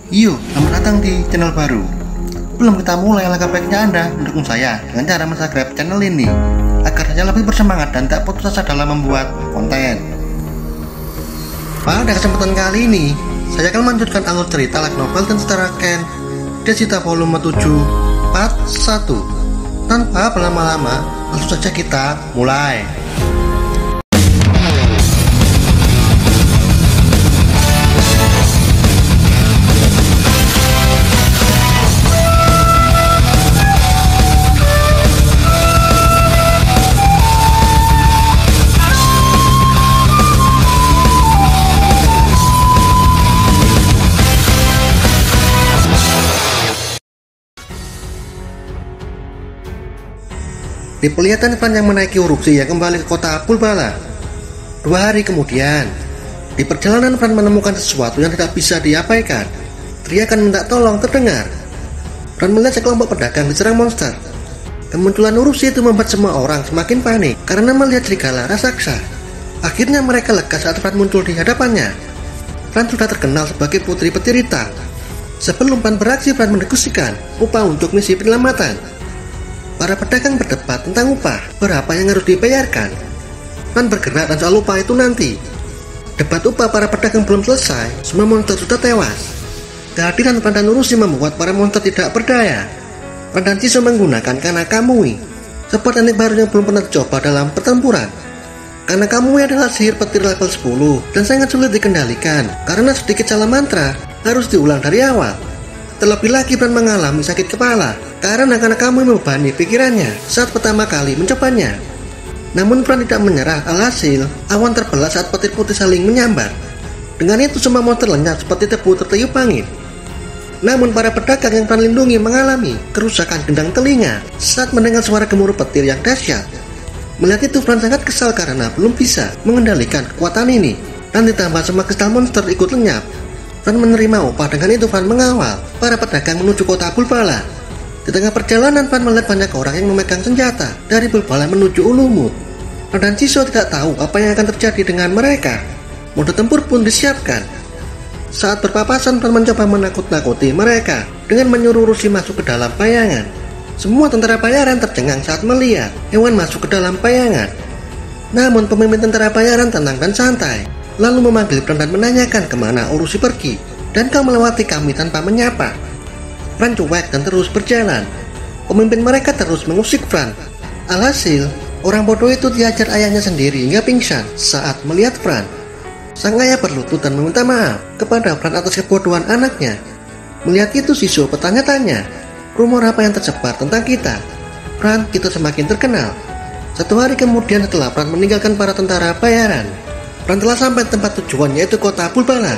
Selamat datang di channel baru. Belum kita mulai, langkah baiknya Anda mendukung saya dengan cara subscribe channel ini agar saya lebih bersemangat dan tak putus asa dalam membuat konten. Pada kesempatan kali ini, saya akan melanjutkan alur cerita light novel dan setara Ken Desita volume 7 part 1. Tanpa berlama-lama, langsung saja kita mulai. Diperlihatkan Fran yang menaiki Uruksi yang kembali ke kota Pulbala. 2 hari kemudian, di perjalanan Fran menemukan sesuatu yang tidak bisa diabaikan. Teriakan minta tolong terdengar. Fran melihat sekelompok pedagang diserang monster. Kemunculan Uruksi itu membuat semua orang semakin panik karena melihat serigala raksasa. Akhirnya mereka lega saat Fran muncul di hadapannya. Fran sudah terkenal sebagai putri petir hitam. Sebelum Fran beraksi, Fran mendiskusikan upah untuk misi penyelamatan. Para pedagang berdebat tentang upah, berapa yang harus dibayarkan. Fran bergerak dan soal upah itu nanti. Debat upah para pedagang belum selesai, semua monster sudah tewas. Kehadiran Fran dan Urushi membuat para monster tidak berdaya. Fran dan Chiso menggunakan Kana Kamui, sebuah teknik baru yang belum pernah dicoba dalam pertempuran. Kana Kamui adalah sihir petir level 10 dan sangat sulit dikendalikan karena sedikit salah mantra harus diulang dari awal. Terlebih lagi Fran mengalami sakit kepala karena kamu membebani pikirannya saat pertama kali mencobanya. Namun Fran tidak menyerah, alhasil awan terbelah saat petir putih saling menyambar. Dengan itu semua monster lenyap seperti debu tertiup angin. Namun para pedagang yang Fran lindungi mengalami kerusakan gendang telinga saat mendengar suara gemuruh petir yang dahsyat. Melihat itu Fran sangat kesal karena belum bisa mengendalikan kekuatan ini, dan ditambah semua kristal monster ikut lenyap. Fran menerima upah. Dengan itu Fran mengawal para pedagang menuju kota Pulbala. Di tengah perjalanan Fran melihat banyak orang yang memegang senjata dari Pulbala menuju Ulumut. Fran dan Chiso tidak tahu apa yang akan terjadi dengan mereka. Mode tempur pun disiapkan. Saat berpapasan Fran mencoba menakut-nakuti mereka dengan menyuruh Urushi masuk ke dalam bayangan. Semua tentara bayaran tercengang saat melihat hewan masuk ke dalam bayangan. Namun pemimpin tentara bayaran tenang dan santai, lalu memanggil Fran dan menanyakan kemana Urushi pergi, dan kau melewati kami tanpa menyapa. Fran cuek dan terus berjalan. Pemimpin mereka terus mengusik Fran. Alhasil, orang bodoh itu diajar ayahnya sendiri hingga pingsan saat melihat Fran. Sang ayah berlutut dan meminta maaf kepada Fran atas kebodohan anaknya. Melihat itu Chiso bertanya-tanya, rumor apa yang tersebar tentang kita? Fran, kita semakin terkenal. 1 hari kemudian setelah Fran meninggalkan para tentara bayaran, Fran telah sampai tempat tujuan, yaitu kota Pulbala.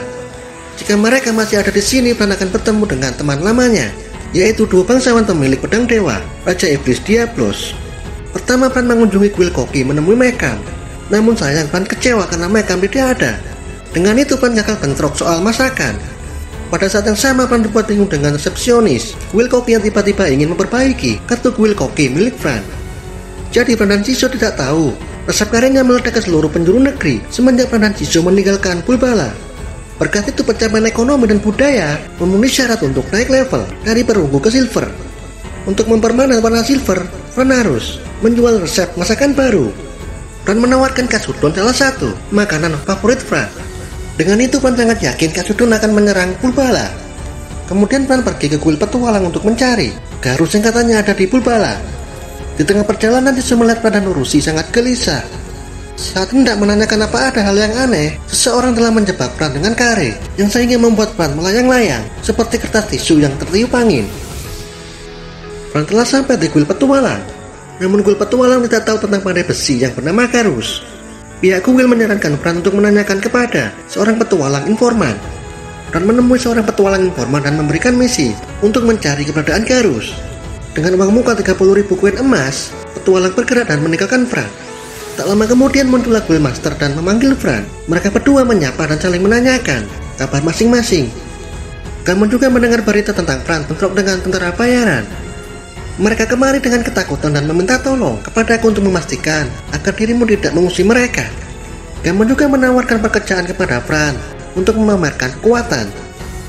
Jika mereka masih ada di sini, Fran akan bertemu dengan teman lamanya, yaitu 2 bangsawan pemilik pedang dewa, Raja Iblis Diablos. Pertama Fran mengunjungi kuil koki menemui Mekam. Namun sayang Fran kecewa karena Mekam tidak ada. Dengan itu Fran gagal bentrok soal masakan. Pada saat yang sama Fran dibuat bingung dengan resepsionis kuil koki yang tiba-tiba ingin memperbaiki kartu kuil koki milik Fran. Jadi Fran dan Chiso tidak tahu resep karirnya meledak ke seluruh penjuru negeri semenjak Fran dan Chiso meninggalkan Pulbala. Berkat itu pencapaian ekonomi dan budaya memenuhi syarat untuk naik level dari perunggu ke silver. Untuk mempermanen warna silver, Fran harus menjual resep masakan baru. Fran menawarkan katsudon, salah satu makanan favorit Fran. Dengan itu Fran sangat yakin katsudon akan menyerang Pulbala. Kemudian Fran pergi ke kuil petualang untuk mencari Garus yang katanya ada di Pulbala. Di tengah perjalanan Chiso melihat Fran dan Urushi sangat gelisah. Saat hendak menanyakan apa ada hal yang aneh, seseorang telah menjebak Fran dengan kare yang sehingga membuat Fran melayang-layang seperti kertas tisu yang tertiup angin. Fran telah sampai di kuil petualang. Namun kuil petualang tidak tahu tentang pandai besi yang bernama Garus. Pihak kuil menyarankan Fran untuk menanyakan kepada seorang petualang informan. Fran menemui seorang petualang informan dan memberikan misi untuk mencari keberadaan Garus. Dengan uang muka 30.000 koin emas, petualang bergerak dan meninggalkan Fran. Tak lama kemudian muncullah kuil master dan memanggil Fran. Mereka berdua menyapa dan saling menanyakan kabar masing-masing. Kamu juga mendengar berita tentang Fran bentrok dengan tentara bayaran. Mereka kemari dengan ketakutan dan meminta tolong kepadaku untuk memastikan agar dirimu tidak mengusir mereka. Kamu juga menawarkan pekerjaan kepada Fran untuk memamerkan kekuatan.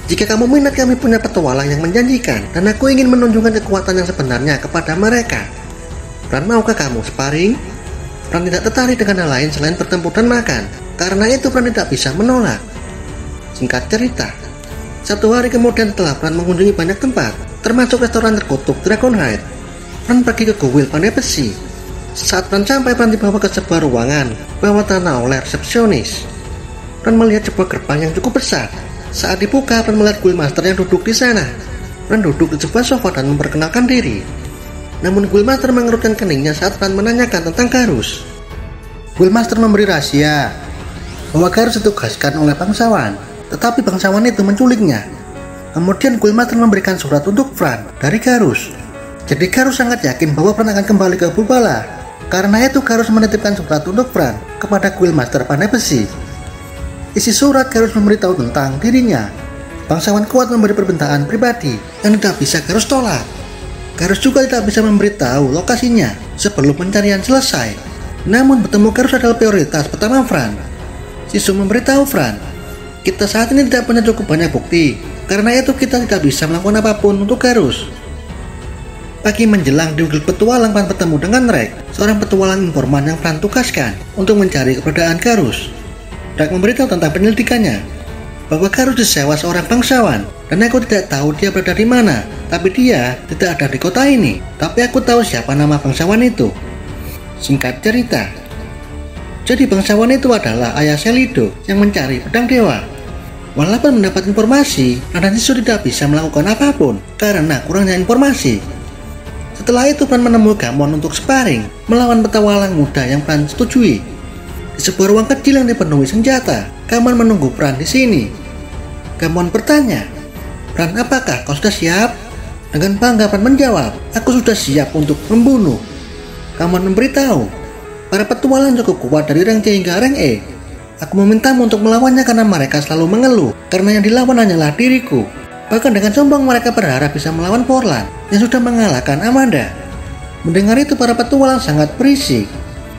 Jika kamu minat, kami punya petualang yang menjanjikan, dan aku ingin menunjukkan kekuatan yang sebenarnya kepada mereka. Fran, maukah kamu sparring? Fran tidak tertarik dengan hal lain selain bertempur dan makan. Karena itu Fran tidak bisa menolak. Singkat cerita, satu hari kemudian setelah Fran mengunjungi banyak tempat, termasuk restoran terkutuk Dragonhide, Fran pergi ke kuil pandai besi. Saat Fran sampai, Fran dibawa ke sebuah ruangan bawah tanah oleh resepsionis. Fran melihat sebuah gerbang yang cukup besar. Saat dibuka, Fran melihat Guildmaster yang duduk di sana. Fran duduk di sebuah sofa dan memperkenalkan diri. Namun Guildmaster mengerutkan keningnya saat Fran menanyakan tentang Garus. Guildmaster memberi rahasia bahwa Garus ditugaskan oleh bangsawan, tetapi bangsawan itu menculiknya. Kemudian Guildmaster memberikan surat untuk Fran dari Garus. Jadi Garus sangat yakin bahwa Fran akan kembali ke Bulbala. Karena itu Garus menitipkan surat untuk Fran kepada Guildmaster pandai besi. Isi surat Garus memberitahu tentang dirinya. Bangsawan kuat memberi permintaan pribadi yang tidak bisa Garus tolak. Garus juga tidak bisa memberitahu lokasinya sebelum pencarian selesai. Namun bertemu Garus adalah prioritas pertama Fran. Sisu memberitahu Fran, kita saat ini tidak punya cukup banyak bukti. Karena itu kita tidak bisa melakukan apapun untuk Garus. Pagi menjelang di Guild Petualang, Fran bertemu dengan Rek, seorang petualang informan yang Fran tugaskan untuk mencari keberadaan Garus. Rek memberitahu tentang penyelidikannya, bahwa Garus disewa seorang bangsawan, dan aku tidak tahu dia berada di mana. Tapi dia tidak ada di kota ini. Tapi aku tahu siapa nama bangsawan itu. Singkat cerita, jadi bangsawan itu adalah ayah Selido yang mencari pedang dewa. Walaupun mendapat informasi, Raden Sisu tidak bisa melakukan apapun karena kurangnya informasi. Setelah itu Fran menemui Gamon untuk sparring melawan petualang muda yang Fran setujui. Di sebuah ruang kecil yang dipenuhi senjata, Gamon menunggu Fran di sini. Gamon bertanya, "Fran, apakah kau sudah siap?" Dengan bangga Fran menjawab, "Aku sudah siap untuk membunuh." Gamon memberitahu, "Para petualang cukup kuat dari rank C hingga rank E. Aku memintamu untuk melawannya karena mereka selalu mengeluh, karena yang dilawan hanyalah diriku." Bahkan dengan sombong mereka berharap bisa melawan Portland yang sudah mengalahkan Amanda. Mendengar itu para petualang sangat berisik.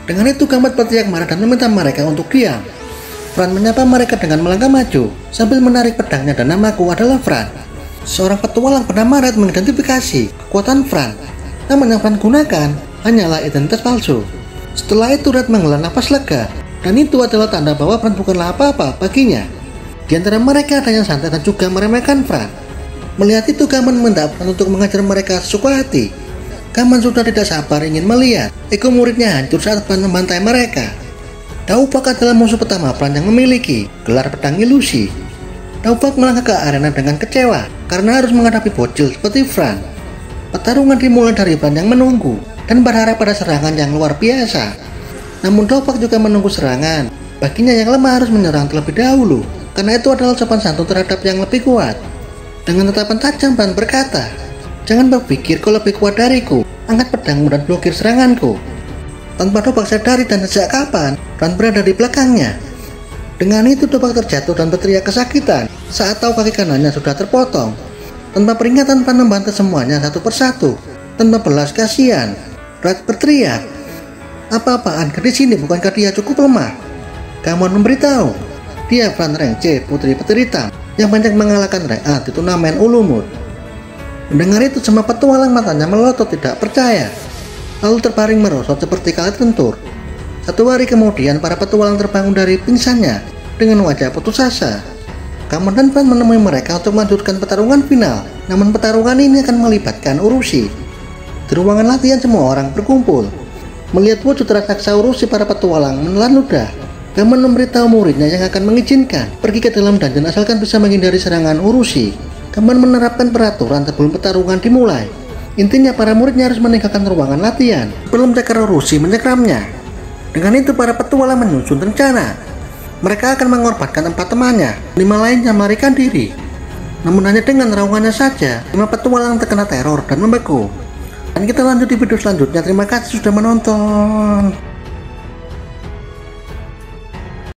Dengan itu Gamot berteriak marah dan meminta mereka untuk diam. Fran menyapa mereka dengan melangkah maju sambil menarik pedangnya, dan namaku adalah Fran. Seorang petualang bernama Red mengidentifikasi kekuatan Fran. Namun yang Fran gunakan hanyalah identitas palsu. Setelah itu Red menghela nafas lega, dan itu adalah tanda bahwa Fran bukanlah apa-apa baginya. Di antara mereka ada yang santai dan juga meremehkan Fran. Melihat itu Gamon meminta Fran untuk mengajar mereka sesuka hati. Gamon sudah tidak sabar ingin melihat ego muridnya hancur saat Fran membantai mereka. Daubak adalah musuh pertama Fran yang memiliki gelar pedang ilusi. Daubak melangkah ke arena dengan kecewa karena harus menghadapi bocil seperti Fran. Pertarungan dimulai dari Fran yang menunggu dan berharap pada serangan yang luar biasa. Namun Daubak juga menunggu serangan. Baginya yang lemah harus menyerang terlebih dahulu, karena itu adalah sopan santun terhadap yang lebih kuat. Dengan tatapan tajam Fran berkata, "Jangan berpikir kau lebih kuat dariku. Angkat pedangmu dan blokir seranganku." Tanpa Daubak sadari dan sejak kapan Fran berada di belakangnya. Dengan itu Daubak terjatuh dan berteriak kesakitan saat tahu kaki kanannya sudah terpotong. Tanpa peringatan Fran membantu semuanya satu persatu. Tanpa belas kasihan, Red berteriak, "Apa-apaan, gadis ini bukankah dia cukup lemah?" Gamon memberitahu, dia Fran rank C putri petir hitam yang banyak mengalahkan rank A di turnamen Ulumut. Mendengar itu semua petualang matanya melotot tidak percaya, lalu terbaring merosot seperti kala tentur. Satu hari kemudian para petualang terbangun dari pingsannya dengan wajah putus asa. Gamon dan Fran menemui mereka untuk melanjutkan pertarungan final. Namun pertarungan ini akan melibatkan Urushi. Di ruangan latihan semua orang berkumpul. Melihat wujud raksasa Urushi, para petualang menelan ludah. Gamon memberitahu muridnya yang akan mengizinkan pergi ke dalam dungeon asalkan bisa menghindari serangan Urushi. Gamon menerapkan peraturan sebelum pertarungan dimulai. Intinya para muridnya harus meninggalkan ruangan latihan sebelum cakar Urushi menyekramnya. Dengan itu para petualang menyusun rencana. Mereka akan mengorbankan 4 temannya, 5 lainnya melarikan diri. Namun hanya dengan raungannya saja 5 petualang terkena teror dan membeku. Dan kita lanjut di video selanjutnya. Terima kasih sudah menonton.